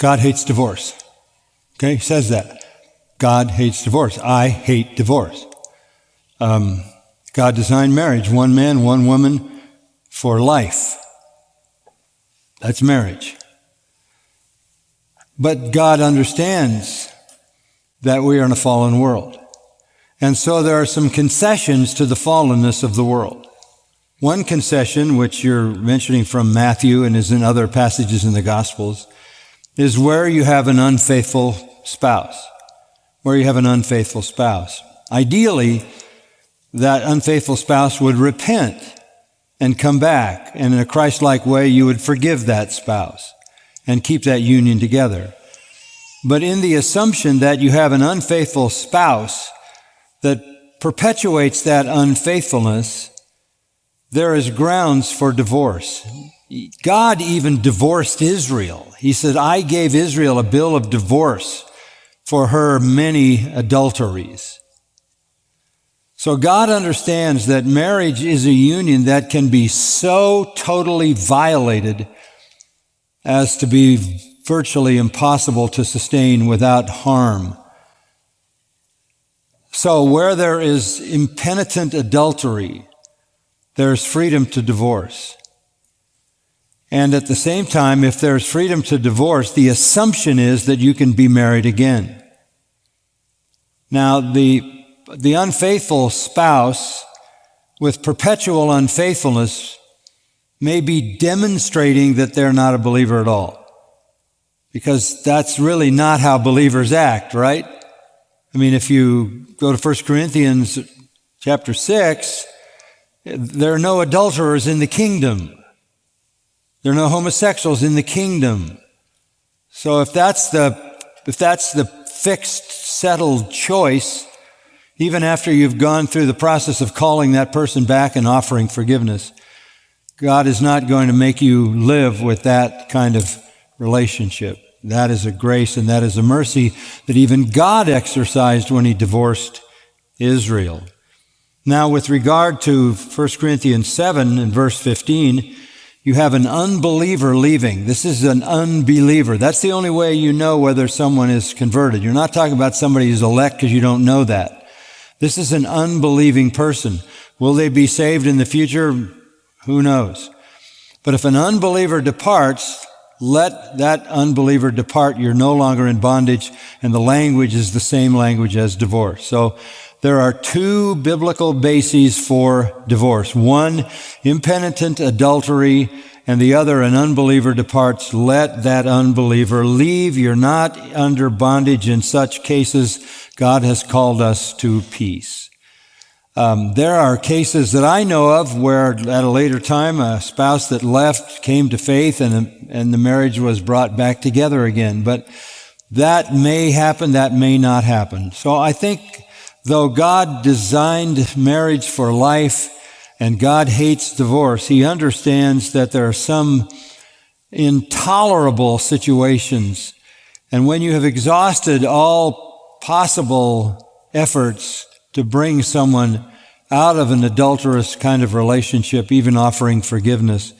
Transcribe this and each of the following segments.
God hates divorce. Okay, he says that. God hates divorce. I hate divorce. God designed marriage, one man, one woman, for life. That's marriage. But God understands that we are in a fallen world. And so there are some concessions to the fallenness of the world. One concession, which you're mentioning from Matthew and is in other passages in the Gospels, is where you have an unfaithful spouse. Where you have an unfaithful spouse. Ideally, that unfaithful spouse would repent and come back, and in a Christ-like way, you would forgive that spouse and keep that union together. But in the assumption that you have an unfaithful spouse that perpetuates that unfaithfulness, there is grounds for divorce. God even divorced Israel. He said, I gave Israel a bill of divorce for her many adulteries. So God understands that marriage is a union that can be so totally violated as to be virtually impossible to sustain without harm. So where there is impenitent adultery, there's freedom to divorce. And at the same time, if there's freedom to divorce, the assumption is that you can be married again. Now, the unfaithful spouse with perpetual unfaithfulness may be demonstrating that they're not a believer at all. Because that's really not how believers act, right? I mean, if you go to 1 Corinthians chapter 6, there are no adulterers in the kingdom. There are no homosexuals in the kingdom. So if that's the fixed, settled choice, even after you've gone through the process of calling that person back and offering forgiveness, God is not going to make you live with that kind of relationship. That is a grace and that is a mercy that even God exercised when he divorced Israel. Now, with regard to 1 Corinthians 7 and verse 15, you have an unbeliever leaving. This is an unbeliever. That's the only way you know whether someone is converted. You're not talking about somebody who's elect because you don't know that. This is an unbelieving person. Will they be saved in the future? Who knows? But if an unbeliever departs, let that unbeliever depart. You're no longer in bondage, and the language is the same language as divorce. So there are two biblical bases for divorce. One, impenitent adultery, and the other, an unbeliever departs. Let that unbeliever leave. You're not under bondage in such cases. God has called us to peace. There are cases that I know of where at a later time a spouse that left came to faith and the marriage was brought back together again. But that may happen, that may not happen. So I think though God designed marriage for life and God hates divorce, he understands that there are some intolerable situations. And when you have exhausted all possible efforts to bring someone out of an adulterous kind of relationship, even offering forgiveness,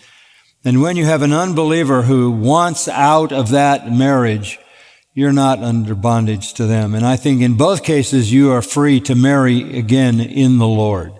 and when you have an unbeliever who wants out of that marriage, you're not under bondage to them. And I think in both cases you are free to marry again in the Lord.